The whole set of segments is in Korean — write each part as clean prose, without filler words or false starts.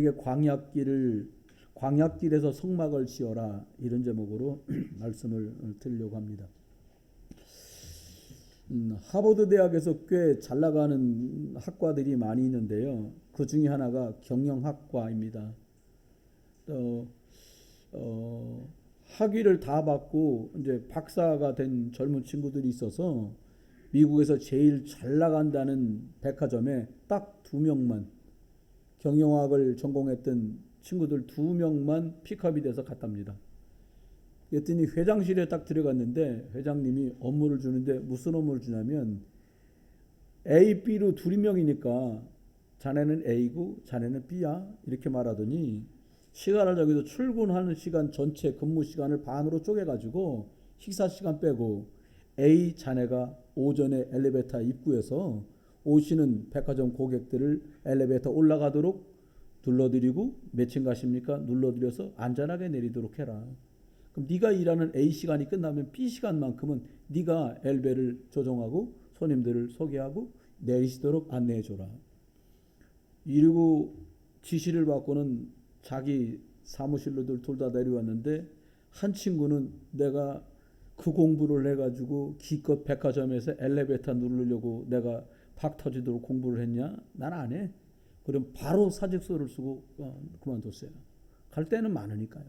이게 광약길에서 성막을 지어라 이런 제목으로 말씀을 드리려고 합니다. 하버드 대학에서 꽤 잘 나가는 학과들이 많이 있는데요. 그 중에 하나가 경영학과입니다. 학위를 다 받고 이제 박사가 된 젊은 친구들이 있어서 미국에서 제일 잘 나간다는 백화점에 딱 2명만 경영학을 전공했던 친구들 2명만 픽업이 돼서 갔답니다. 그랬더니 회장실에 딱 들어갔는데 회장님이 업무를 주는데 무슨 업무를 주냐면 A, B로 2명이니까 자네는 A고 자네는 B야 이렇게 말하더니 시간을 저기서 출근하는 시간 전체 근무 시간을 반으로 쪼개가지고 식사 시간 빼고 A 자네가 오전에 엘리베이터 입구에서 오시는 백화점 고객들을 엘리베이터 올라가도록 눌러드리고 몇 층 가십니까? 눌러드려서 안전하게 내리도록 해라. 그럼 네가 일하는 A 시간이 끝나면 B 시간만큼은 네가 엘베를 조정하고 손님들을 소개하고 내리시도록 안내해줘라. 이러고 지시를 받고는 자기 사무실로들 둘 다 내려왔는데 한 친구는 내가 그 공부를 해가지고 기껏 백화점에서 엘리베이터 누르려고 내가 박 터지도록 공부를 했냐? 난 안 해. 그럼 바로 사직서를 쓰고 그만뒀어요. 갈 때는 많으니까요.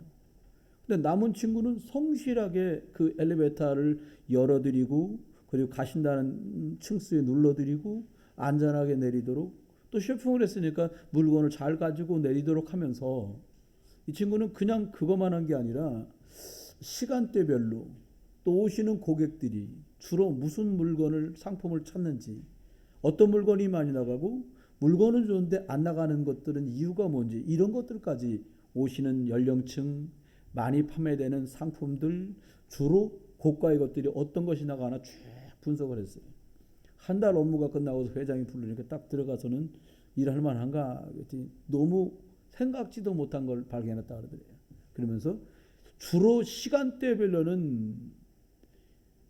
근데 남은 친구는 성실하게 그 엘리베이터를 열어드리고 그리고 가신다는 층수에 눌러드리고 안전하게 내리도록 또 쇼핑을 했으니까 물건을 잘 가지고 내리도록 하면서 이 친구는 그냥 그것만 한 게 아니라 시간대별로 또 오시는 고객들이 주로 무슨 물건을 상품을 찾는지 어떤 물건이 많이 나가고 물건은 좋은데 안 나가는 것들은 이유가 뭔지 이런 것들까지 오시는 연령층 많이 판매되는 상품들 주로 고가의 것들이 어떤 것이 나가나 쭉 분석을 했어요. 한 달 업무가 끝나고 회장이 부르니까 딱 들어가서는 일할 만한가 그랬더니 너무 생각지도 못한 걸 발견했다 그러더래요. 그러면서 주로 시간대별로는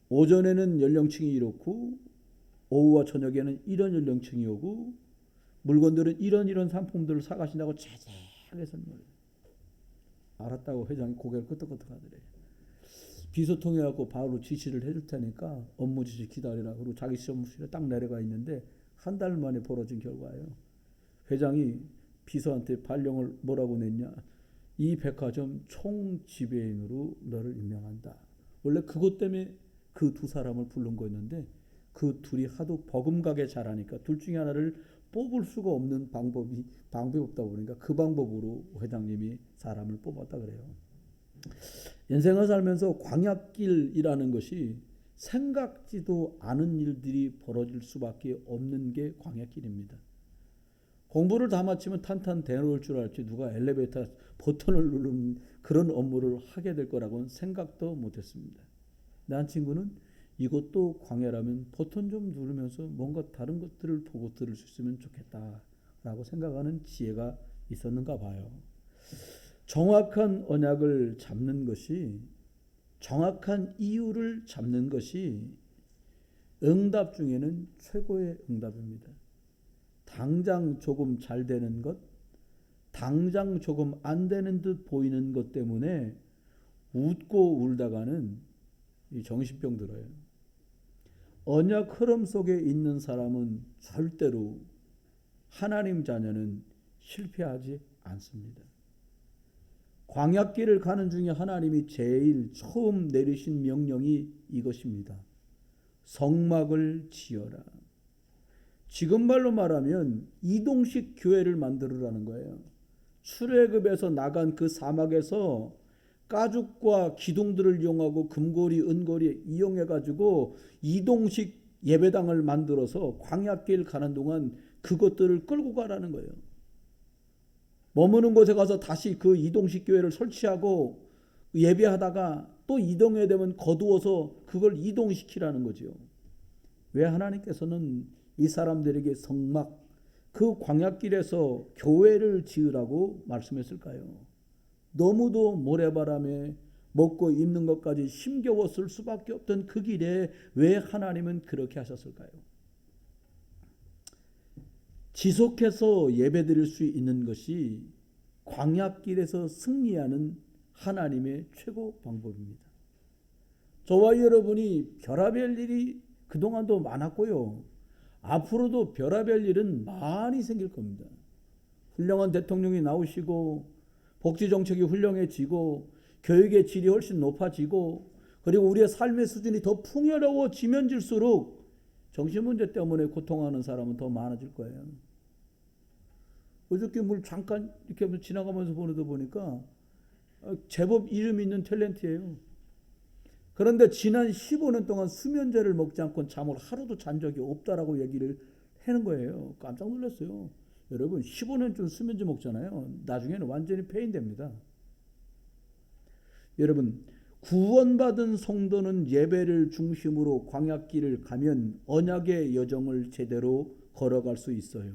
오전에는 연령층이 이렇고 오후와 저녁에는 이런 연령층이 오고 물건들은 이런 상품들을 사가신다고 자세하게 설명해요. 알았다고 회장이 고개를 끄덕끄덕 하더래요. 비서통해 갖고 바로 지시를 해줄 테니까 업무 지시 기다리라. 그리고 자기 시험실에 딱 내려가 있는데 한 달 만에 벌어진 결과예요. 회장이 비서한테 발령을 뭐라고 냈냐? 이 백화점 총지배인으로 너를 임명한다. 원래 그것 때문에 그 2사람을 부른 거였는데 그 둘이 하도 버금가게 잘하니까 둘 중에 하나를 뽑을 수가 없는 방법이 없다 보니까 그 방법으로 회장님이 사람을 뽑았다 그래요. 인생을 살면서 광약길이라는 것이 생각지도 않은 일들이 벌어질 수밖에 없는 게 광약길입니다. 공부를 다 마치면 탄탄대로올 줄 알지 누가 엘리베이터 버튼을 누르는 그런 업무를 하게 될 거라고는 생각도 못했습니다. 난 친구는 이것도 광야라면 버튼 좀 누르면서 뭔가 다른 것들을 보고 들을 수 있으면 좋겠다라고 생각하는 지혜가 있었는가 봐요. 정확한 언약을 잡는 것이 정확한 이유를 잡는 것이 응답 중에는 최고의 응답입니다. 당장 조금 잘 되는 것, 당장 조금 안 되는 듯 보이는 것 때문에 웃고 울다가는 정신병 들어요. 언약 흐름 속에 있는 사람은 절대로 하나님 자녀는 실패하지 않습니다. 광야길을 가는 중에 하나님이 제일 처음 내리신 명령이 이것입니다. 성막을 지어라. 지금 말로 말하면 이동식 교회를 만들으라는 거예요. 출애굽에서 나간 그 사막에서 가죽과 기둥들을 이용하고 금고리, 은고리 이용해가지고 이동식 예배당을 만들어서 광야길 가는 동안 그것들을 끌고 가라는 거예요. 머무는 곳에 가서 다시 그 이동식 교회를 설치하고 예배하다가 또 이동해야 되면 거두어서 그걸 이동시키라는 거죠. 왜 하나님께서는 이 사람들에게 성막, 그 광야길에서 교회를 지으라고 말씀했을까요? 너무도 모래바람에 먹고 입는 것까지 힘겨웠을 수밖에 없던 그 길에 왜 하나님은 그렇게 하셨을까요? 지속해서 예배드릴 수 있는 것이 광야길에서 승리하는 하나님의 최고 방법입니다. 저와 여러분이 별의별 일이 그동안도 많았고요. 앞으로도 별의별 일은 많이 생길 겁니다. 훌륭한 대통령이 나오시고 복지정책이 훌륭해지고 교육의 질이 훨씬 높아지고 그리고 우리의 삶의 수준이 더 풍요로워지면 질수록 정신문제 때문에 고통하는 사람은 더 많아질 거예요. 어저께 물 잠깐 이렇게 지나가면서 보니까 제법 이름 있는 탤런트예요. 그런데 지난 15년 동안 수면제를 먹지 않고 잠을 하루도 잔 적이 없다라고 얘기를 하는 거예요. 깜짝 놀랐어요. 여러분 15년쯤 수면제 먹잖아요. 나중에는 완전히 폐인됩니다. 여러분 구원받은 성도는 예배를 중심으로 광야길을 가면 언약의 여정을 제대로 걸어갈 수 있어요.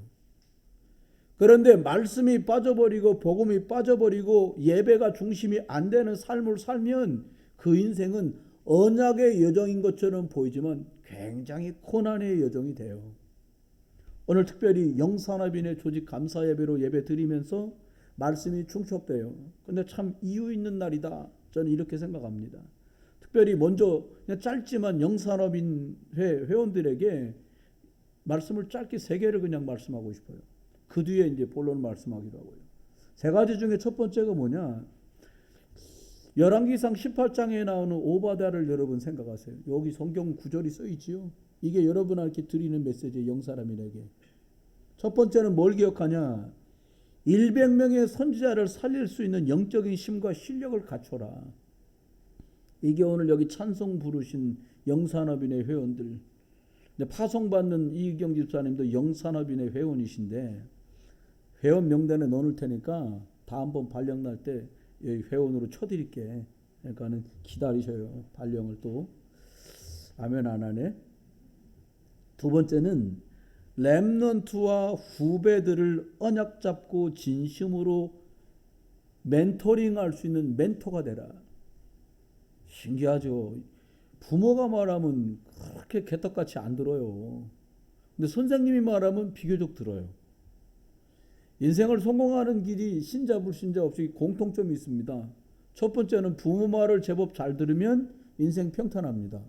그런데 말씀이 빠져버리고 복음이 빠져버리고 예배가 중심이 안 되는 삶을 살면 그 인생은 언약의 여정인 것처럼 보이지만 굉장히 고난의 여정이 돼요. 오늘 특별히 영산업인의 조직 감사 예배로 예배 드리면서 말씀이 충족돼요. 근데 참 이유 있는 날이다. 저는 이렇게 생각합니다. 특별히 먼저 그냥 짧지만 영산업인 회원들에게 말씀을 짧게 3개를 그냥 말씀하고 싶어요. 그 뒤에 이제 본론을 말씀하기로 하고요. 3가지 중에 첫 번째가 뭐냐? 열왕기상 18장에 나오는 오바댜를 여러분 생각하세요. 여기 성경 구절이 써 있지요. 이게 여러분한테 드리는 메시지예요. 영사람인에게. 첫 번째는 뭘 기억하냐? 100명의 선지자를 살릴 수 있는 영적인 힘과 실력을 갖춰라. 이게 오늘 여기 찬송 부르신 영산업인의 회원들. 파송받는 이경 집사님도 영산업인의 회원이신데 회원 명단에 넣을 테니까 다음번 발령 날 때 회원으로 쳐드릴게. 그러니까는 기다리셔요. 발령을 또. 아멘 안 하네. 두 번째는 렘넌트와 후배들을 언약 잡고 진심으로 멘토링할 수 있는 멘토가 되라. 신기하죠. 부모가 말하면 그렇게 개떡같이 안 들어요. 근데 선생님이 말하면 비교적 들어요. 인생을 성공하는 길이 신자 불신자 없이 공통점이 있습니다. 첫 번째는 부모 말을 제법 잘 들으면 인생 평탄합니다.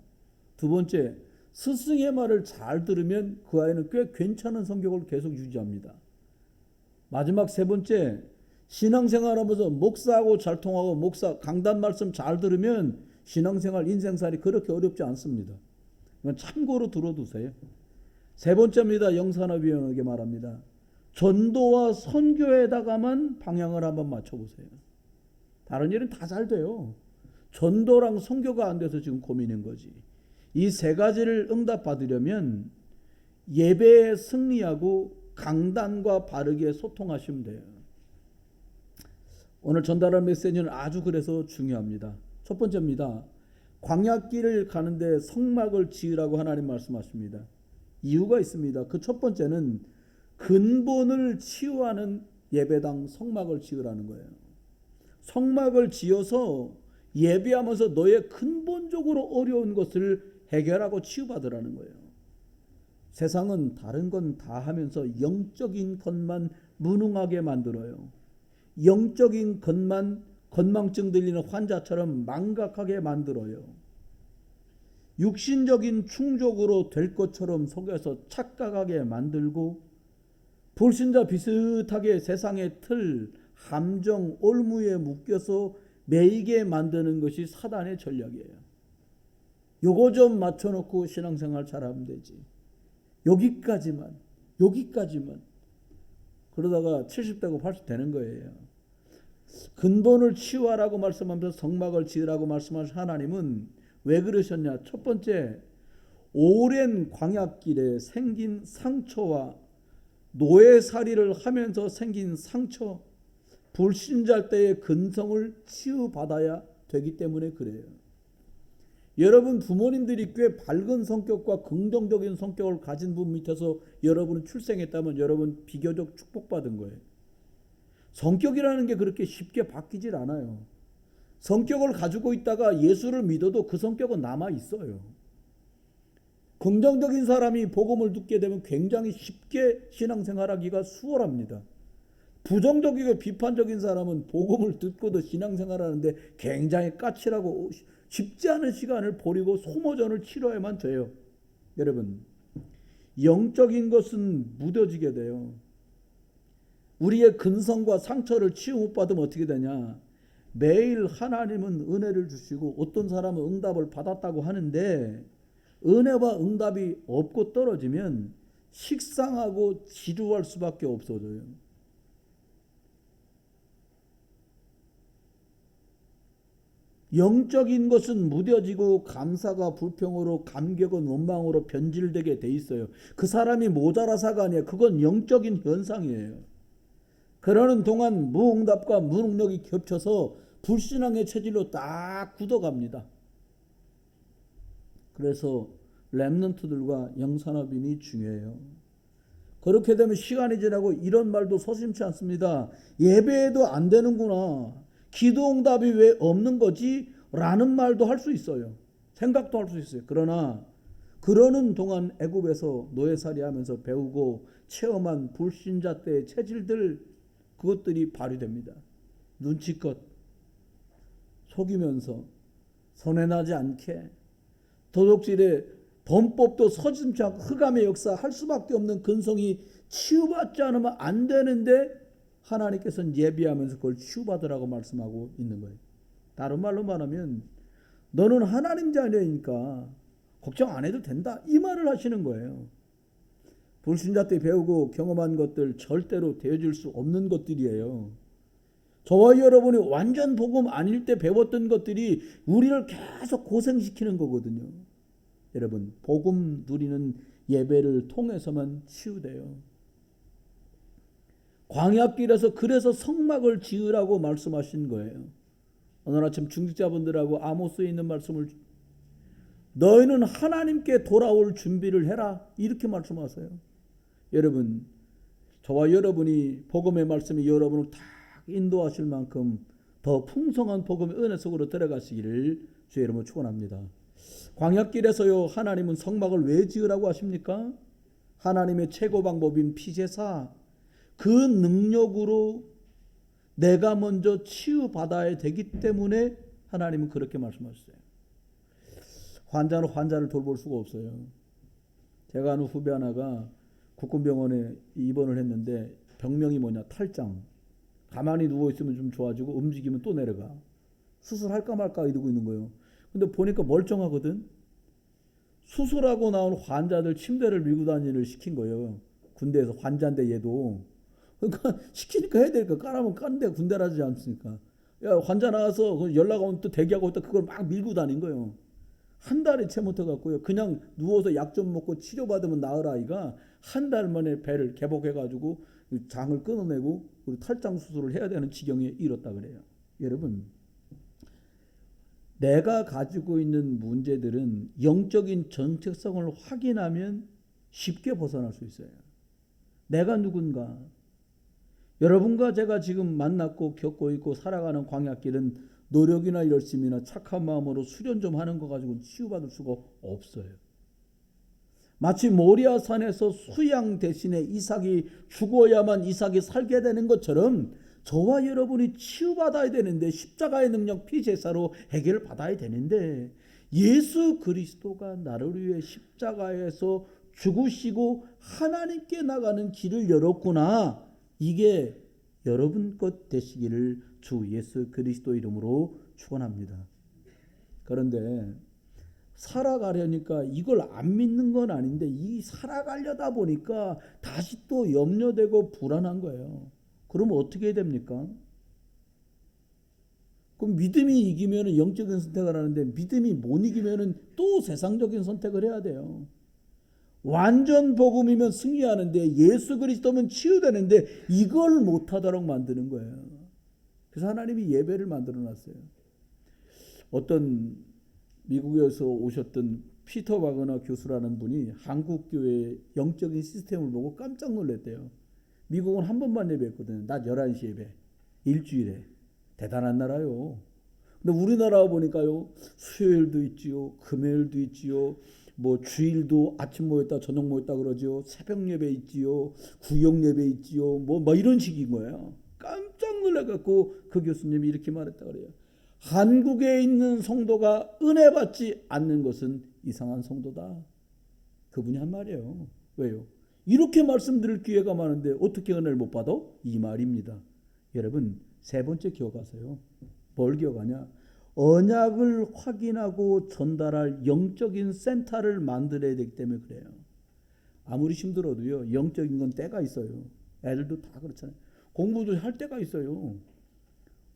두 번째, 스승의 말을 잘 들으면 그 아이는 꽤 괜찮은 성격을 계속 유지합니다. 마지막 세 번째, 신앙생활하면서 목사하고 잘 통하고 목사 강단 말씀 잘 들으면 신앙생활 인생살이 그렇게 어렵지 않습니다. 이건 참고로 들어두세요. 세 번째입니다. 영산업위원에게 말합니다. 전도와 선교에다가만 방향을 한번 맞춰보세요. 다른 일은 다 잘 돼요. 전도랑 선교가 안 돼서 지금 고민인 거지. 이 3가지를 응답받으려면 예배에 승리하고 강단과 바르게 소통하시면 돼요. 오늘 전달할 메시지는 아주 그래서 중요합니다. 첫 번째입니다. 광야길을 가는데 성막을 지으라고 하나님 말씀하십니다. 이유가 있습니다. 그 첫 번째는 근본을 치유하는 예배당 성막을 지으라는 거예요. 성막을 지어서 예배하면서 너의 근본적으로 어려운 것을 해결하고 치유받으라는 거예요. 세상은 다른 건 다 하면서 영적인 것만 무능하게 만들어요. 영적인 것만 건망증 들리는 환자처럼 망각하게 만들어요. 육신적인 충족으로 될 것처럼 속여서 착각하게 만들고 불신자 비슷하게 세상의 틀, 함정, 올무에 묶여서 매이게 만드는 것이 사단의 전략이에요. 요거 좀 맞춰놓고 신앙생활 잘하면 되지. 여기까지만. 그러다가 70되고 80 되는 거예요. 근본을 치유하라고 말씀하면서 성막을 지으라고 말씀하신 하나님은 왜 그러셨냐? 첫 번째, 오랜 광야길에 생긴 상처와 노예살이를 하면서 생긴 상처, 불신자 때의 근성을 치유받아야 되기 때문에 그래요. 여러분 부모님들이 꽤 밝은 성격과 긍정적인 성격을 가진 분 밑에서 여러분은 출생했다면 여러분 비교적 축복받은 거예요. 성격이라는 게 그렇게 쉽게 바뀌질 않아요. 성격을 가지고 있다가 예수를 믿어도 그 성격은 남아 있어요. 긍정적인 사람이 복음을 듣게 되면 굉장히 쉽게 신앙생활하기가 수월합니다. 부정적이고 비판적인 사람은 복음을 듣고도 신앙생활하는데 굉장히 까칠하고 쉽지 않은 시간을 버리고 소모전을 치러야만 돼요. 여러분, 영적인 것은 무뎌지게 돼요. 우리의 근성과 상처를 치유 못 받으면 어떻게 되냐? 매일 하나님은 은혜를 주시고 어떤 사람은 응답을 받았다고 하는데 은혜와 응답이 없고 떨어지면 식상하고 지루할 수밖에 없어져요. 영적인 것은 무뎌지고 감사가 불평으로 감격은 원망으로 변질되게 돼 있어요. 그 사람이 모자라사가 아니에요. 그건 영적인 현상이에요. 그러는 동안 무응답과 무능력이 겹쳐서 불신앙의 체질로 딱 굳어갑니다. 그래서 렘넌트들과 영산업인이 중요해요. 그렇게 되면 시간이 지나고 이런 말도 서슴지 않습니다. 예배에도 안 되는구나. 기도응답이 왜 없는 거지? 라는 말도 할 수 있어요. 생각도 할 수 있어요. 그러나 그러는 동안 애굽에서 노예살이 하면서 배우고 체험한 불신자 때의 체질들, 그것들이 발휘됩니다. 눈치껏 속이면서 선회나지 않게 도둑질에 범법도 서슴지 않고 흑암의 역사 할 수밖에 없는 근성이 치유받지 않으면 안 되는데 하나님께서는 예비하면서 그걸 치유받으라고 말씀하고 있는 거예요. 다른 말로 말하면 너는 하나님 자녀이니까 걱정 안 해도 된다, 이 말을 하시는 거예요. 불신자 때 배우고 경험한 것들 절대로 되어줄 수 없는 것들이에요. 저와 여러분이 완전 복음 아닐 때 배웠던 것들이 우리를 계속 고생시키는 거거든요. 여러분, 복음 누리는 예배를 통해서만 치유돼요. 광야길에서 그래서 성막을 지으라고 말씀하신 거예요. 오늘 아침 중직자분들하고 아모스에 있는 말씀을, 너희는 하나님께 돌아올 준비를 해라, 이렇게 말씀하세요. 여러분, 저와 여러분이 복음의 말씀이 여러분을 다 인도하실 만큼 더 풍성한 복음의 은혜 속으로 들어가시기를 주의 이름으로 축원합니다. 광야길에서요, 하나님은 성막을 왜 지으라고 하십니까? 하나님의 최고 방법인 피제사, 그 능력으로 내가 먼저 치유받아야 되기 때문에 하나님은 그렇게 말씀하셨어요. 환자는 환자를 돌볼 수가 없어요. 제가 아는 후배 하나가 국군병원에 입원을 했는데 병명이 뭐냐, 탈장. 가만히 누워있으면 좀 좋아지고 움직이면 또 내려가. 수술할까 말까 이러고 있는 거예요. 근데 보니까 멀쩡하거든. 수술하고 나온 환자들 침대를 밀고 다니를 시킨 거예요. 군대에서 환자인데 얘도. 그러니까 시키니까 해야 되니까, 까라면 까는데 군대라지 않습니까? 야, 환자 나와서 연락 오면 또 대기하고 있다, 그걸 막 밀고 다닌 거예요. 한 달에 채 못해갖고요. 그냥 누워서 약 좀 먹고 치료받으면 나을 아이가 한 달 만에 배를 개복해가지고 장을 끊어내고 탈장 수술을 해야 되는 지경에 이뤘다 그래요. 여러분, 내가 가지고 있는 문제들은 영적인 정체성을 확인하면 쉽게 벗어날 수 있어요. 내가 누군가, 여러분과 제가 지금 만났고 겪고 있고 살아가는 광야길은 노력이나 열심이나 착한 마음으로 수련 좀 하는 거 가지고 치유받을 수가 없어요. 마치 모리아 산에서 수양 대신에 이삭이 죽어야만 이삭이 살게 되는 것처럼 저와 여러분이 치유받아야 되는데, 십자가의 능력 피제사로 해결을 받아야 되는데, 예수 그리스도가 나를 위해 십자가에서 죽으시고 하나님께 나가는 길을 열었구나, 이게 여러분 것 되시기를 주 예수 그리스도 이름으로 축원합니다. 그런데 살아가려니까 이걸 안 믿는 건 아닌데, 이 살아가려다 보니까 다시 또 염려되고 불안한 거예요. 그러면 어떻게 해야 됩니까? 그럼 믿음이 이기면 영적인 선택을 하는데, 믿음이 못 이기면 또 세상적인 선택을 해야 돼요. 완전 복음이면 승리하는데, 예수 그리스도면 치유되는데, 이걸 못하도록 만드는 거예요. 그래서 하나님이 예배를 만들어 놨어요. 어떤 미국에서 오셨던 피터 바그너 교수라는 분이 한국 교회의 영적인 시스템을 보고 깜짝 놀랐대요. 미국은 한 번만 예배했거든요. 낮 11시 예배. 일주일에. 대단한 나라요. 근데 우리나라 보니까요, 수요일도 있지요, 금요일도 있지요, 뭐 주일도 아침 모였다 저녁 모였다 그러죠. 새벽 예배 있지요. 구역 예배 있지요. 뭐 이런 식인 거예요. 깜짝 놀라갖고 그 교수님이 이렇게 말했다 그래요. 한국에 있는 성도가 은혜 받지 않는 것은 이상한 성도다. 그분이 한 말이에요. 왜요? 이렇게 말씀드릴 기회가 많은데 어떻게 은혜를 못 받아? 이 말입니다. 여러분 세 번째 기억하세요. 뭘 기억하냐? 언약을 확인하고 전달할 영적인 센터를 만들어야 되기 때문에 그래요. 아무리 힘들어도요. 영적인 건 때가 있어요. 애들도 다 그렇잖아요. 공부도 할 때가 있어요.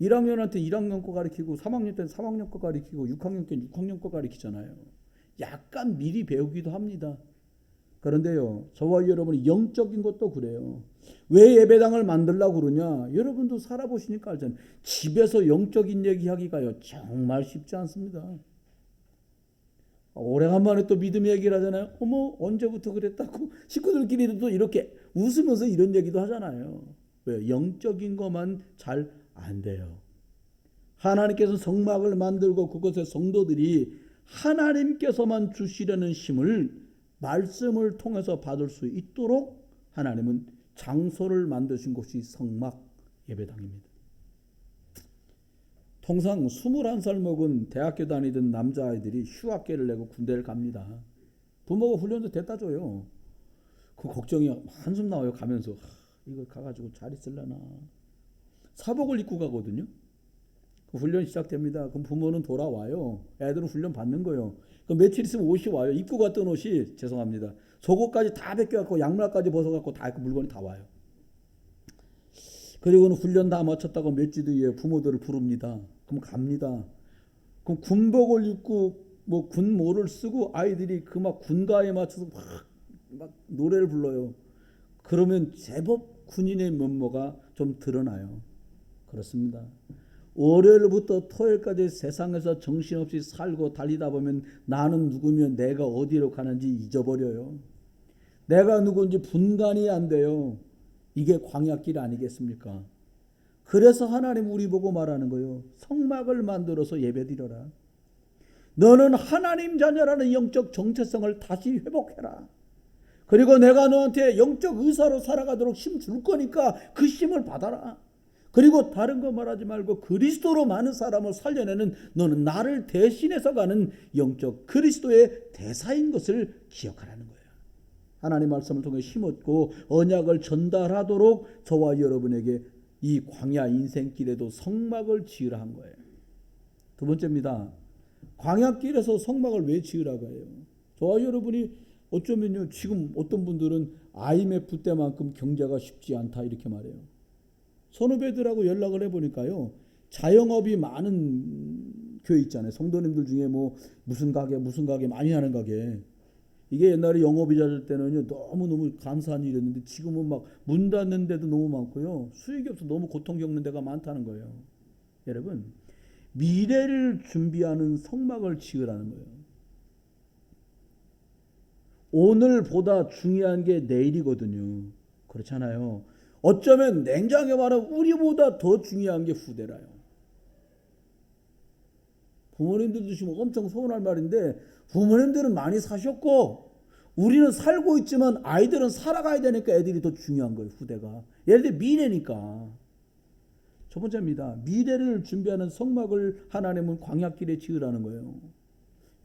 1학년한테 1학년 거 가르치고 3학년 때는 3학년 거 가르치고 6학년 때는 6학년 거 가르치잖아요. 약간 미리 배우기도 합니다. 그런데요. 저와 여러분이 영적인 것도 그래요. 왜 예배당을 만들려고 그러냐? 여러분도 살아보시니까 알잖아요. 집에서 영적인 얘기하기가요. 정말 쉽지 않습니다. 오래간만에 또 믿음 얘기를 하잖아요. 어머 언제부터 그랬다고 식구들끼리도 이렇게 웃으면서 이런 얘기도 하잖아요. 왜? 영적인 것만 잘 안 돼요. 하나님께서 성막을 만들고 그것에 성도들이 하나님께서만 주시려는 힘을 말씀을 통해서 받을 수 있도록 하나님은 장소를 만드신 곳이 성막 예배당입니다. 통상 21살 먹은 대학교 다니던 남자아이들이 휴학계를 내고 군대를 갑니다. 부모가 훈련도 됐다 줘요. 그 걱정이 한숨 나와요. 가면서 이거 가가지고 잘 있을려나. 사복을 입고 가거든요. 그 훈련 시작됩니다. 그럼 부모는 돌아와요. 애들은 훈련 받는 거예요. 그럼 며칠 있으면 옷이 와요. 입고 갔던 옷이 죄송합니다. 속옷까지 다 벗겨갖고 양말까지 벗어갖고 다 물건이 다 와요. 그리고는 훈련 다 마쳤다고 몇 주 뒤에 부모들을 부릅니다. 그럼 갑니다. 그럼 군복을 입고 뭐 군모를 쓰고 아이들이 그 막 군가에 맞춰서 막 노래를 불러요. 그러면 제법 군인의 면모가 좀 드러나요. 그렇습니다. 월요일부터 토요일까지 세상에서 정신없이 살고 달리다 보면 나는 누구며 내가 어디로 가는지 잊어버려요. 내가 누군지 분간이 안 돼요. 이게 광야길 아니겠습니까? 그래서 하나님 우리 보고 말하는 거예요. 성막을 만들어서 예배드려라. 너는 하나님 자녀라는 영적 정체성을 다시 회복해라. 그리고 내가 너한테 영적 의사로 살아가도록 힘 줄 거니까 그 힘을 받아라. 그리고 다른 거 말하지 말고 그리스도로 많은 사람을 살려내는 너는 나를 대신해서 가는 영적 그리스도의 대사인 것을 기억하라는 거예요. 하나님 말씀을 통해 힘없고 언약을 전달하도록 저와 여러분에게 이 광야 인생길에도 성막을 지으라 한 거예요. 두 번째입니다. 광야길에서 성막을 왜 지으라고 해요? 저와 여러분이 어쩌면요 지금 어떤 분들은 IMF 때만큼 경제가 쉽지 않다 이렇게 말해요. 선후배들하고 연락을 해보니까요 자영업이 많은 교회 있잖아요. 성도님들 중에 뭐 무슨 가게 많이 하는 가게. 이게 옛날에 영업이자 될 때는요 너무너무 감사한 일이었는데 지금은 막 문 닫는 데도 너무 많고요 수익이 없어 너무 고통 겪는 데가 많다는 거예요. 여러분 미래를 준비하는 성막을 지으라는 거예요. 오늘보다 중요한 게 내일이거든요. 그렇잖아요. 어쩌면 냉정하게 말하면 우리보다 더 중요한 게 후대라요. 부모님들도 지금 엄청 서운할 말인데 부모님들은 많이 사셨고 우리는 살고 있지만 아이들은 살아가야 되니까 애들이 더 중요한 거예요. 후대가. 예를 들어 미래니까. 첫 번째입니다. 미래를 준비하는 성막을 하나님은 광야길에 지으라는 거예요.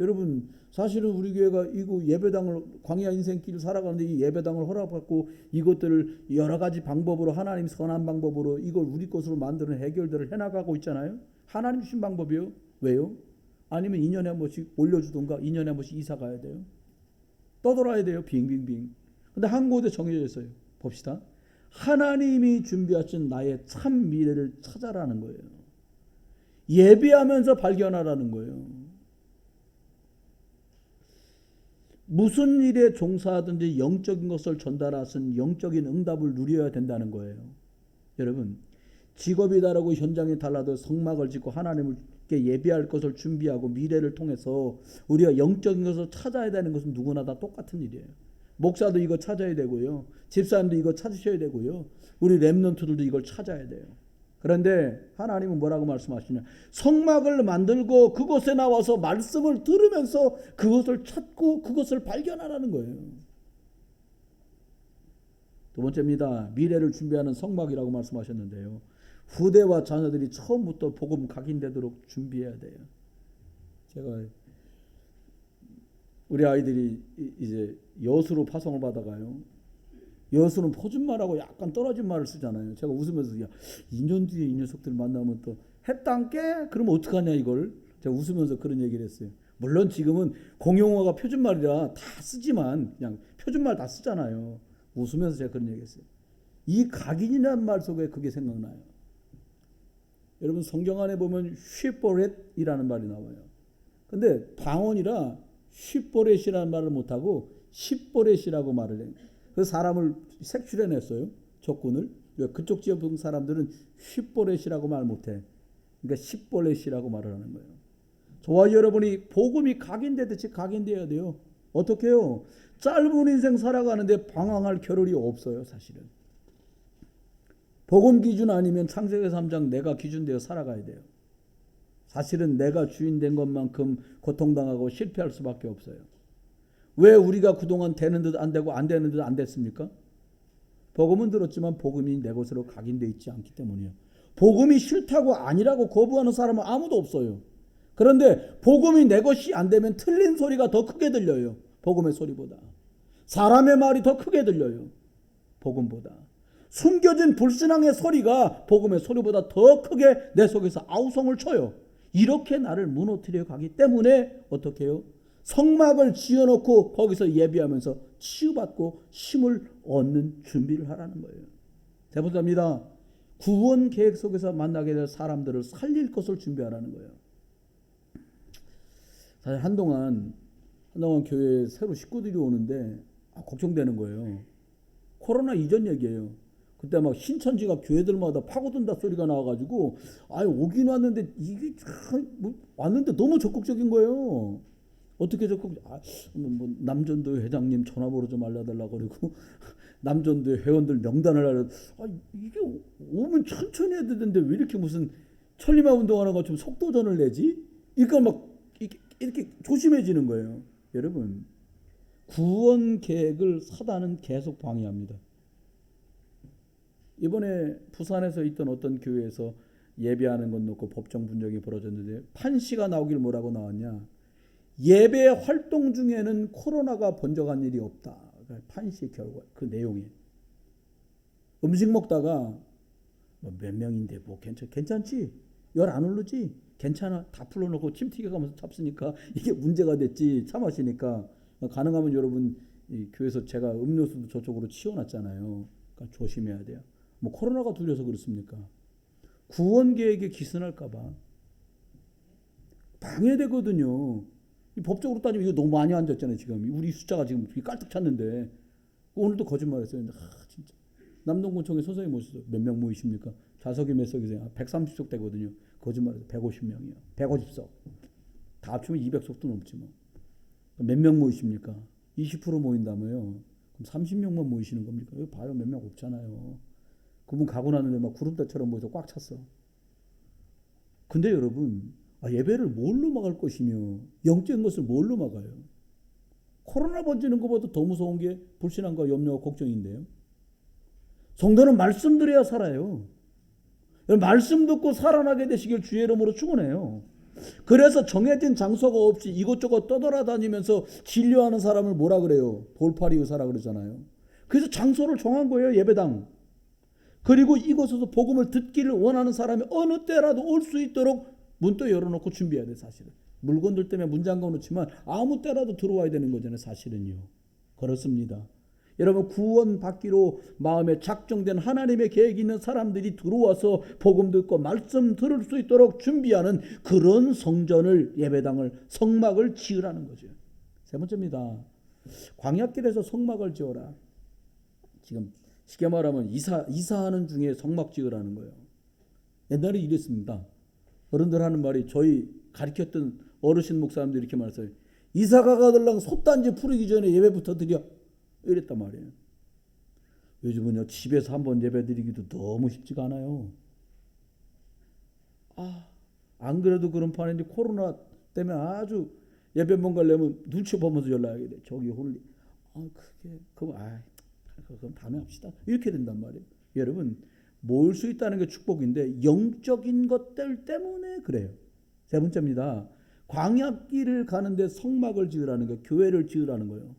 여러분 사실은 우리 교회가 이거 예배당을 광야 인생길을 살아가는데 이 예배당을 허락받고 이것들을 여러 가지 방법으로 하나님 선한 방법으로 이걸 우리 것으로 만드는 해결들을 해나가고 있잖아요. 하나님 주신 방법이요. 왜요? 아니면 2년에 한 번씩 올려주던가 2년에 한 번씩 이사 가야 돼요. 떠돌아야 돼요. 빙빙빙. 근데 한 곳에 정해져 있어요. 봅시다. 하나님이 준비하신 나의 참 미래를 찾아라는 거예요. 예배하면서 발견하라는 거예요. 무슨 일에 종사하든지 영적인 것을 전달하신 영적인 응답을 누려야 된다는 거예요. 여러분 직업이 다르고 현장이 달라도 성막을 짓고 하나님께 예배할 것을 준비하고 미래를 통해서 우리가 영적인 것을 찾아야 되는 것은 누구나 다 똑같은 일이에요. 목사도 이거 찾아야 되고요. 집사님도 이거 찾으셔야 되고요. 우리 렘넌트들도 이걸 찾아야 돼요. 그런데 하나님은 뭐라고 말씀하시냐? 성막을 만들고 그곳에 나와서 말씀을 들으면서 그것을 찾고 그것을 발견하라는 거예요. 두 번째입니다. 미래를 준비하는 성막이라고 말씀하셨는데요. 후대와 자녀들이 처음부터 복음 각인되도록 준비해야 돼요. 제가 우리 아이들이 이제 여수로 파송을 받아가요. 여수는 포준말하고 약간 떨어진 말을 쓰잖아요. 제가 웃으면서 야, 2년 뒤에 이 녀석들 만나면 또 했단께? 그러면 어떡하냐 이걸. 제가 웃으면서 그런 얘기를 했어요. 물론 지금은 공용어가 표준말이라 다 쓰지만 그냥 표준말 다 쓰잖아요. 웃으면서 제가 그런 얘기했어요. 이 각인이라는 말 속에 그게 생각나요. 여러분 성경 안에 보면 쉬보렛이라는 말이 나와요. 근데 방언이라 쉬보렛이라는 말을 못하고 십보렛이라고 말을 해요. 그 사람을 색출해냈어요. 적군을. 그쪽 지역 사람들은 쉽보렛이라고 말 못해. 그러니까 십보렛이라고 말을 하는 거예요. 저와 여러분이 복음이 각인되듯이 각인돼야 돼요. 어떻게 해요? 짧은 인생 살아가는데 방황할 겨를이 없어요. 사실은. 복음 기준 아니면 창세기 3장 내가 기준되어 살아가야 돼요. 사실은 내가 주인 된 것만큼 고통당하고 실패할 수밖에 없어요. 왜 우리가 그동안 되는 듯 안 되고 안 되는 듯 안 됐습니까? 복음은 들었지만 복음이 내 것으로 각인되어 있지 않기 때문이에요. 복음이 싫다고 아니라고 거부하는 사람은 아무도 없어요. 그런데 복음이 내 것이 안 되면 틀린 소리가 더 크게 들려요. 복음의 소리보다. 사람의 말이 더 크게 들려요. 복음보다. 숨겨진 불신앙의 소리가 복음의 소리보다 더 크게 내 속에서 아우성을 쳐요. 이렇게 나를 무너뜨려 가기 때문에 어떻게 해요? 성막을 지어놓고 거기서 예배하면서 치유받고 힘을 얻는 준비를 하라는 거예요. 세 번째입니다. 구원 계획 속에서 만나게 될 사람들을 살릴 것을 준비하라는 거예요. 사실 한동안 교회에 새로 식구들이 오는데 걱정되는 거예요. 코로나 이전 얘기예요. 그때 막 신천지가 교회들마다 파고든다 소리가 나와가지고 오긴 왔는데 이게 왔는데 너무 적극적인 거예요. 어떻게 남전도 회장님 전화번호 좀 알려달라고 그러고 남전도 회원들 명단을 알려. 이게 오면 천천히 해야 되는데 왜 이렇게 무슨 천리마 운동하는 것처럼 속도전을 내지? 그러니까 막 이렇게 조심해지는 거예요. 여러분 구원 계획을 사단은 계속 방해합니다. 이번에 부산에서 있던 어떤 교회에서 예배하는 것 놓고 법정 분쟁이 벌어졌는데 판시가 나오길 뭐라고 나왔냐? 예배 활동 중에는 코로나가 번져간 일이 없다. 판시 결과 그 내용이 음식 먹다가 몇 명인데 괜찮지? 열 안 오르지? 괜찮아. 다 풀어놓고 침 튀겨가면서 잡수니까 이게 문제가 됐지. 차 마시니까. 가능하면 여러분 이 교회에서 제가 음료수도 저쪽으로 치워놨잖아요. 그러니까 조심해야 돼요. 코로나가 둘려서 그렇습니까? 구원 계획에 기선할까봐 방해되거든요. 이 법적으로 따지면 이거 너무 많이 앉았잖아요. 지금 우리 숫자가 지금 깔뜩 찼는데 오늘도 거짓말했어요. 진짜 남동구청에 선생님 모셨어요. 몇 명 모이십니까? 좌석이 몇 석이세요? 130석 되거든요. 거짓말해서 150명이요. 150석. 다 합치면 200석도 넘지 뭐. 몇 명 모이십니까? 20% 모인다며요. 그럼 30명만 모이시는 겁니까? 여기 봐요. 몇 명 없잖아요. 그분 가고 나는데 막 구름대처럼 모여서 꽉 찼어. 근데 여러분 예배를 뭘로 막을 것이며 영적인 것을 뭘로 막아요? 코로나 번지는 것보다 더 무서운 게 불신앙과 염려와 걱정인데요. 성도는 말씀 들어야 살아요. 말씀 듣고 살아나게 되시길 주의 이름으로 축원해요. 그래서 정해진 장소가 없이 이곳저곳 떠돌아다니면서 진료하는 사람을 뭐라 그래요? 돌팔이 의사라 그러잖아요. 그래서 장소를 정한 거예요. 예배당. 그리고 이곳에서 복음을 듣기를 원하는 사람이 어느 때라도 올 수 있도록 문도 열어놓고 준비해야 돼. 사실은 물건들 때문에 문 잠가 놓지만 아무 때라도 들어와야 되는 거잖아요. 사실은요. 그렇습니다. 여러분 구원 받기로 마음에 작정된 하나님의 계획이 있는 사람들이 들어와서 복음 듣고 말씀 들을 수 있도록 준비하는 그런 성전을 예배당을 성막을 지으라는 거죠. 세 번째입니다. 광야길에서 성막을 지어라. 지금 쉽게 말하면 이사하는 중에 성막 지으라는 거예요. 옛날에 이랬습니다. 어른들 하는 말이 저희 가르쳤던 어르신 목사님들이 이렇게 말했어요. 이사가 가들랑 솥단지 풀기 전에 예배부터 드려. 이랬단 말이에요. 요즘은요 집에서 한번 예배 드리기도 너무 쉽지가 않아요. 안 그래도 그런 판인데 코로나 때문에 아주 예배문 가려면 눈치 보면서 연락하게 돼. 저기 홀리. 그럼 다음에 합시다. 이렇게 된단 말이에요. 여러분, 모을 수 있다는 게 축복인데 영적인 것들 때문에 그래요. 세 번째입니다. 광야길을 가는데 성막을 지으라는 게 교회를 지으라는 거예요.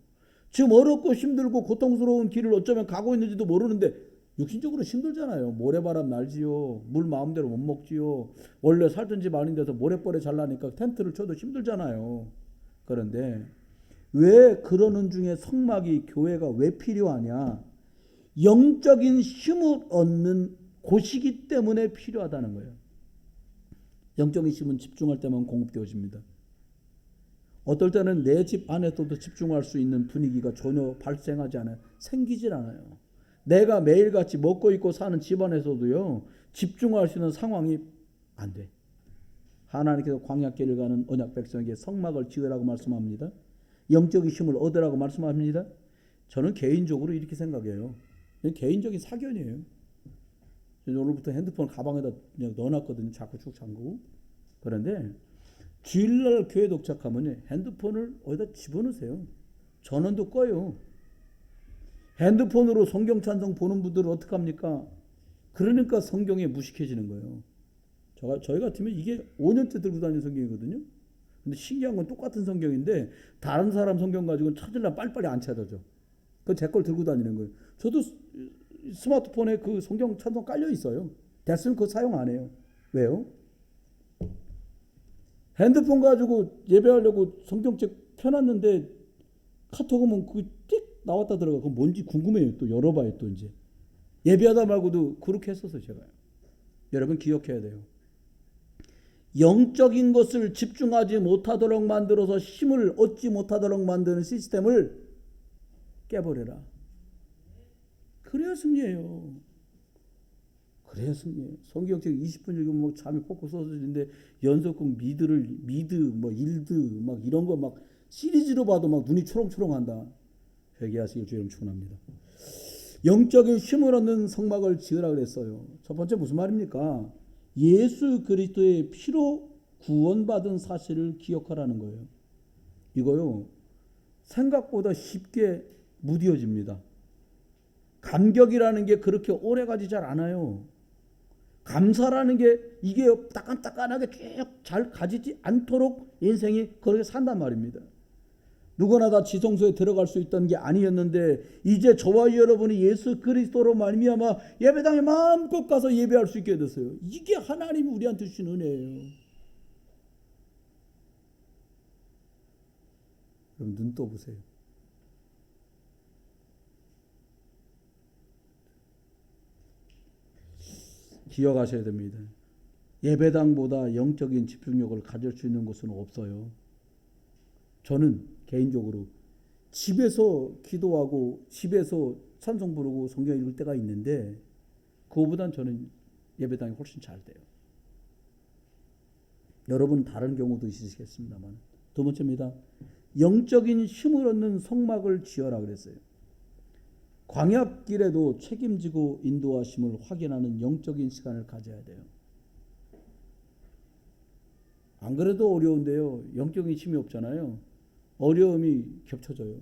지금 어렵고 힘들고 고통스러운 길을 어쩌면 가고 있는지도 모르는데 육신적으로 힘들잖아요. 모래바람 날지요. 물 마음대로 못 먹지요. 원래 살던 집 아닌 데서 모래벌에 잘나니까 텐트를 쳐도 힘들잖아요. 그런데 왜 그러는 중에 성막이 교회가 왜 필요하냐? 영적인 힘을 얻는 곳이기 때문에 필요하다는 거예요. 영적인 힘은 집중할 때만 공급되어집니다. 어떨 때는 내 집 안에서도 집중할 수 있는 분위기가 전혀 발생하지 않아요. 생기질 않아요. 내가 매일같이 먹고 입고 사는 집안에서도요, 집중할 수 있는 상황이 안 돼. 하나님께서 광야길을 가는 언약 백성에게 성막을 지으라고 말씀합니다. 영적인 힘을 얻으라고 말씀합니다. 저는 개인적으로 이렇게 생각해요. 개인적인 사견이에요. 오늘부터 핸드폰 가방에다 그냥 넣어놨거든요. 자꾸 쭉 잠그고. 그런데 주일날 교회 독착하면 핸드폰을 어디다 집어넣으세요. 전원도 꺼요. 핸드폰으로 성경 찬송 보는 분들은 어떡합니까? 그러니까 성경에 무식해지는 거예요. 저희 같으면 이게 5년째 들고 다니는 성경이거든요. 근데 신기한 건 똑같은 성경인데 다른 사람 성경 가지고는 찾으려면 빨리빨리 안 찾아져. 그 제 걸 들고 다니는 거예요. 저도 스마트폰에 그 성경 찬송 깔려 있어요. 됐으면 그거 사용 안 해요. 왜요? 핸드폰 가지고 예배하려고 성경책 펴놨는데 카톡 오면 그게 띡 나왔다 들어가. 그건 뭔지 궁금해요. 또 열어봐요. 또 이제 예배하다 말고도 그렇게 했었어요. 제가요. 여러분 기억해야 돼요. 영적인 것을 집중하지 못하도록 만들어서 힘을 얻지 못하도록 만드는 시스템을 깨버려라. 그래야 승리예요. 그래야 승리예요. 성경책 20분 읽으면 막 잠이 콕콕 쏟아지는데 연속극 미드 뭐 일드 막 이런 거 막 시리즈로 봐도 막 눈이 초롱초롱한다. 회개하시길 주님 축원합니다. 영적인 힘을 얻는 성막을 지으라 그랬어요. 첫 번째 무슨 말입니까? 예수 그리스도의 피로 구원받은 사실을 기억하라는 거예요. 이거요, 생각보다 쉽게 무뎌집니다. 감격이라는 게 그렇게 오래가지 잘 않아요. 감사라는 게 이게 따끈따끈하게 쭉 잘 가지지 않도록 인생이 그렇게 산단 말입니다. 누구나 다 지성소에 들어갈 수 있던 게 아니었는데 이제 저와 여러분이 예수 그리스도로 말미암아 예배당에 마음껏 가서 예배할 수 있게 됐어요. 이게 하나님이 우리한테 주신 은혜예요. 그럼 눈 떠보세요. 기억하셔야 됩니다. 예배당보다 영적인 집중력을 가질 수 있는 곳은 없어요. 저는 개인적으로 집에서 기도하고 집에서 찬송 부르고 성경 읽을 때가 있는데 그거보단 저는 예배당이 훨씬 잘 돼요. 여러분 다른 경우도 있으시겠습니다만. 두 번째입니다. 영적인 힘을 얻는 성막을 지어라 그랬어요. 광야길에도 책임지고 인도하심을 확인하는 영적인 시간을 가져야 돼요. 안 그래도 어려운데요. 영적인 힘이 없잖아요. 어려움이 겹쳐져요.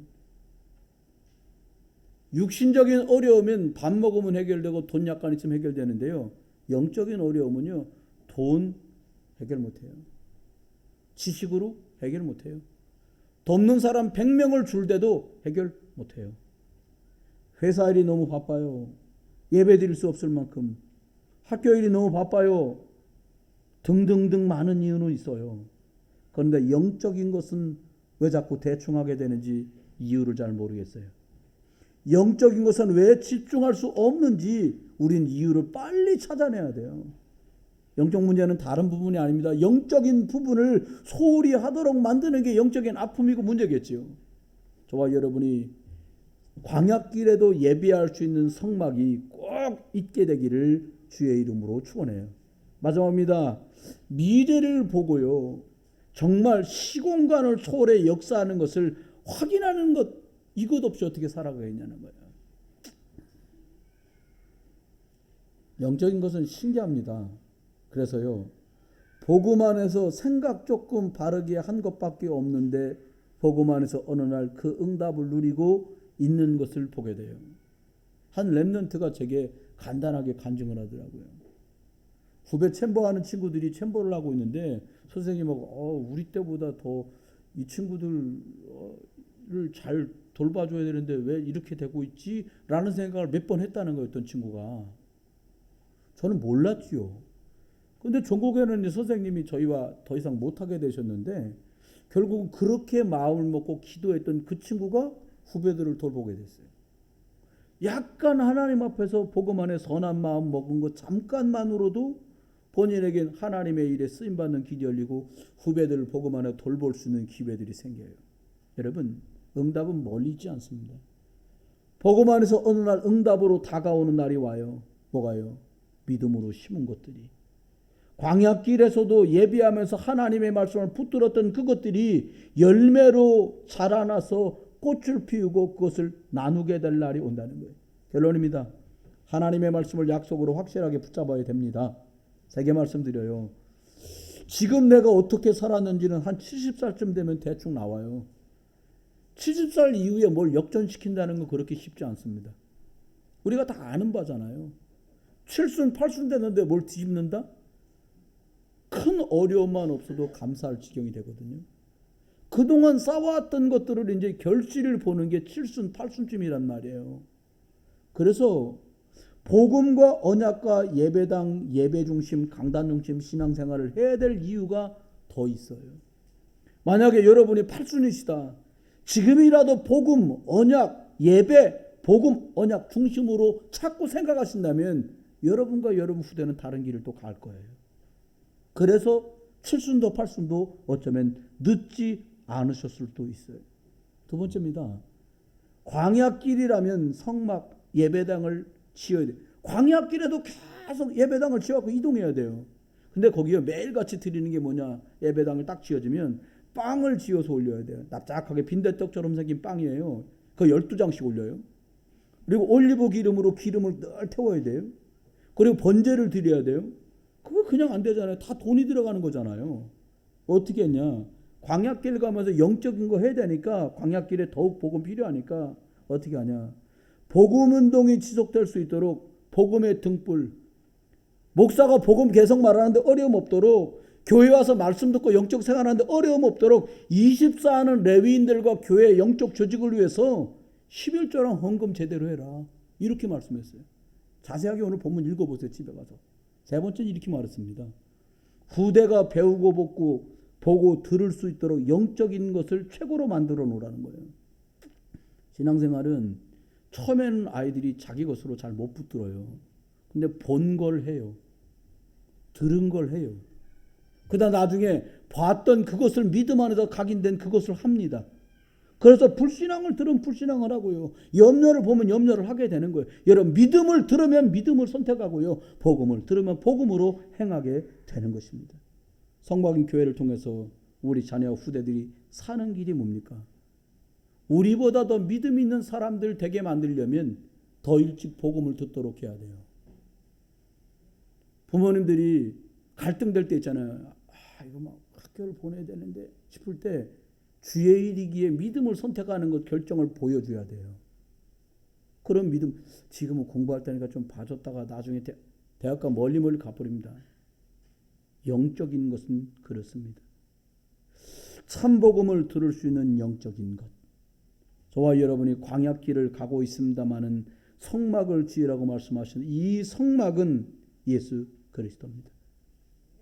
육신적인 어려움은 밥 먹으면 해결되고 돈 약간 있으면 해결되는데요. 영적인 어려움은요, 돈 해결 못해요. 지식으로 해결 못해요. 돕는 사람 100명을 줄 때도 해결 못해요. 회사 일이 너무 바빠요. 예배 드릴 수 없을 만큼. 학교 일이 너무 바빠요. 등등등 많은 이유는 있어요. 그런데 영적인 것은 왜 자꾸 대충 하게 되는지 이유를 잘 모르겠어요. 영적인 것은 왜 집중할 수 없는지 우린 이유를 빨리 찾아내야 돼요. 영적 문제는 다른 부분이 아닙니다. 영적인 부분을 소홀히 하도록 만드는 게 영적인 아픔이고 문제겠지요. 저와 여러분이 광야길에도 예배할 수 있는 성막이 꼭 있게 되기를 주의 이름으로 축원해요. 마지막입니다. 미래를 보고요, 정말 시공간을 초월해 역사하는 것을 확인하는 것, 이것 없이 어떻게 살아가겠냐는 거예요. 영적인 것은 신기합니다. 그래서요, 복음 안에서 생각 조금 바르게 한 것밖에 없는데 복음 안에서 어느 날 그 응답을 누리고 있는 것을 보게 돼요. 한 렘넌트가 제게 간단하게 간증을 하더라고요. 후배 챔버하는 친구들이 챔버를 하고 있는데 선생님하고 우리 때보다 더 이 친구들을 잘 돌봐줘야 되는데 왜 이렇게 되고 있지? 라는 생각을 몇 번 했다는 거예요. 어떤 친구가. 저는 몰랐지요. 근데 전국에는 선생님이 저희와 더 이상 못하게 되셨는데 결국은 그렇게 마음을 먹고 기도했던 그 친구가 후배들을 돌보게 됐어요. 약간 하나님 앞에서 복음 안에 선한 마음 먹은 것 잠깐만으로도 본인에게 하나님의 일에 쓰임받는 길이 열리고 후배들을 복음 안에 돌볼 수 있는 기회들이 생겨요. 여러분, 응답은 멀리 있지 않습니다. 복음 안에서 어느 날 응답으로 다가오는 날이 와요. 뭐가요? 믿음으로 심은 것들이. 광야길에서도 예비하면서 하나님의 말씀을 붙들었던 그것들이 열매로 자라나서 꽃을 피우고 그것을 나누게 될 날이 온다는 거예요. 결론입니다. 하나님의 말씀을 약속으로 확실하게 붙잡아야 됩니다. 세 개 말씀드려요. 지금 내가 어떻게 살았는지는 한 70살쯤 되면 대충 나와요. 70살 이후에 뭘 역전시킨다는 건 그렇게 쉽지 않습니다. 우리가 다 아는 바잖아요. 7순 8순 됐는데 뭘 뒤집는다? 큰 어려움만 없어도 감사할 지경이 되거든요. 그동안 쌓아왔던 것들을 이제 결실을 보는 게 7순 8순쯤이란 말이에요. 그래서 복음과 언약과 예배당, 예배중심, 강단중심 신앙생활을 해야 될 이유가 더 있어요. 만약에 여러분이 8순이시다. 지금이라도 복음, 언약, 예배, 복음, 언약 중심으로 자꾸 생각하신다면 여러분과 여러분 후대는 다른 길을 또 갈 거예요. 그래서 7순도 8순도 어쩌면 늦지 않으셨을 수도 있어요. 두 번째입니다. 광야길이라면 성막 예배당을 지어야 돼요. 광야길에도 계속 예배당을 지어갖고 이동해야 돼요. 근데 거기에 매일같이 드리는 게 뭐냐? 예배당을 딱 지어주면 빵을 지어서 올려야 돼요. 납작하게 빈대떡처럼 생긴 빵이에요. 그거 12장씩 올려요. 그리고 올리브 기름으로 기름을 늘 태워야 돼요. 그리고 번제를 드려야 돼요. 그거 그냥 안 되잖아요. 다 돈이 들어가는 거잖아요. 어떻게 했냐? 광야길 가면서 영적인 거 해야 되니까 광야길에 더욱 복음 필요하니까 어떻게 하냐? 복음 운동이 지속될 수 있도록 복음의 등불, 목사가 복음 계속 말하는데 어려움 없도록, 교회 와서 말씀 듣고 영적 생활하는데 어려움 없도록 24하는 레위인들과 교회의 영적 조직을 위해서 11조랑 헌금 제대로 해라. 이렇게 말씀했어요. 자세하게 오늘 본문 읽어보세요. 집에 가서. 세 번째는 이렇게 말했습니다. 후대가 배우고 보고 들을 수 있도록 영적인 것을 최고로 만들어 놓으라는 거예요. 신앙생활은 처음에는 아이들이 자기 것으로 잘 못 붙들어요. 근데 본 걸 해요. 들은 걸 해요. 그다음 나중에 봤던 그것을 믿음 안에서 각인된 그것을 합니다. 그래서 불신앙을 들으면 불신앙을 하고요. 염려를 보면 염려를 하게 되는 거예요. 여러분, 믿음을 들으면 믿음을 선택하고요. 복음을 들으면 복음으로 행하게 되는 것입니다. 성박인 교회를 통해서 우리 자녀와 후대들이 사는 길이 뭡니까? 우리보다 더 믿음 있는 사람들 되게 만들려면 더 일찍 복음을 듣도록 해야 돼요. 부모님들이 갈등될 때 있잖아요. 이거 막 학교를 보내야 되는데 싶을 때 주의 일이기에 믿음을 선택하는 것 결정을 보여줘야 돼요. 그런 믿음, 지금은 공부할 때니까 좀 봐줬다가 나중에 대학가 멀리 가버립니다. 영적인 것은 그렇습니다. 참복음을 들을 수 있는 영적인 것. 저와 여러분이 광야길을 가고 있습니다마는 성막을 지으라고 말씀하시는 이 성막은 예수 그리스도입니다.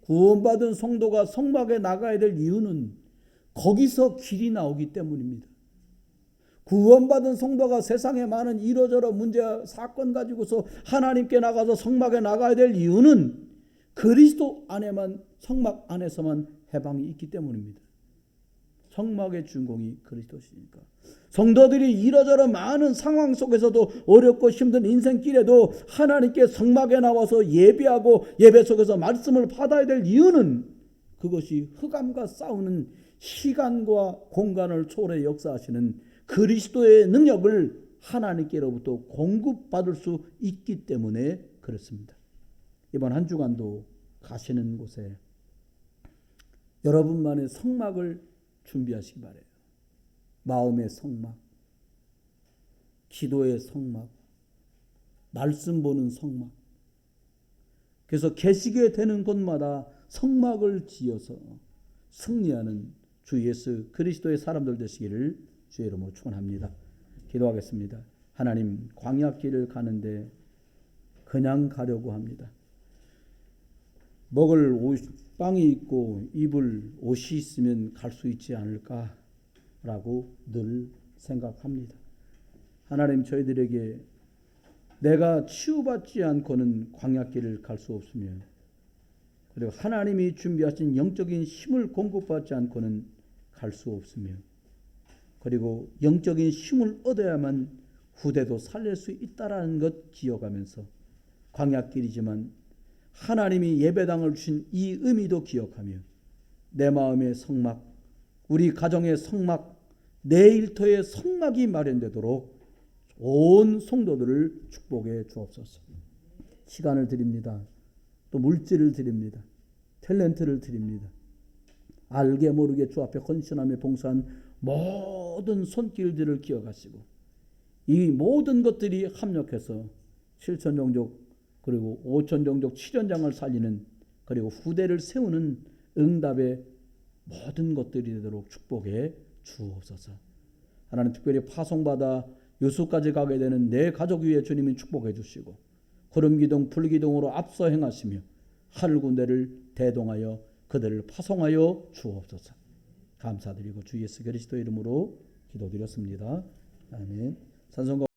구원받은 성도가 성막에 나가야 될 이유는 거기서 길이 나오기 때문입니다. 구원받은 성도가 세상에 많은 이러저러 문제 사건 가지고서 하나님께 나가서 성막에 나가야 될 이유는 그리스도 안에만, 성막 안에서만 해방이 있기 때문입니다. 성막의 주인공이 그리스도시니까. 성도들이 이러저러 많은 상황 속에서도 어렵고 힘든 인생길에도 하나님께 성막에 나와서 예배하고 예배 속에서 말씀을 받아야 될 이유는 그것이 흑암과 싸우는 시간과 공간을 초월해 역사하시는 그리스도의 능력을 하나님께로부터 공급받을 수 있기 때문에 그렇습니다. 이번 한 주간도 가시는 곳에 여러분만의 성막을 준비하시기 바래요. 마음의 성막, 기도의 성막, 말씀 보는 성막. 그래서 계시게 되는 곳마다 성막을 지어서 승리하는 주 예수 그리스도의 사람들 되시기를 주의 이름으로 축원합니다. 기도하겠습니다. 하나님, 광야길을 가는데 그냥 가려고 합니다. 먹을 빵이 있고 입을 옷이 있으면 갈 수 있지 않을까라고 늘 생각합니다. 하나님, 저희들에게 내가 치유받지 않고는 광야길을 갈 수 없으며, 그리고 하나님이 준비하신 영적인 힘을 공급받지 않고는 갈 수 없으며, 그리고 영적인 힘을 얻어야만 후대도 살릴 수 있다라는 것 기억하면서 광야길이지만 하나님이 예배당을 주신 이 의미도 기억하며 내 마음의 성막, 우리 가정의 성막, 내 일터의 성막이 마련되도록 온 성도들을 축복해 주옵소서. 시간을 드립니다. 또 물질을 드립니다. 탤런트를 드립니다. 알게 모르게 주 앞에 헌신하며 봉사한 모든 손길들을 기억하시고 이 모든 것들이 합력해서 7천종족 그리고 5천종족 7연장을 살리는, 그리고 후대를 세우는 응답의 모든 것들이 되도록 축복해 주옵소서. 하나님, 특별히 파송받아 유수까지 가게 되는 내 가족 위에 주님이 축복해 주시고 구름기둥 불기둥으로 앞서 행하시며 하늘 군대를 대동하여 그들을 파송하여 주옵소서. 감사드리고 주 예수 그리스도 이름으로 기도드렸습니다. 아멘. 찬송가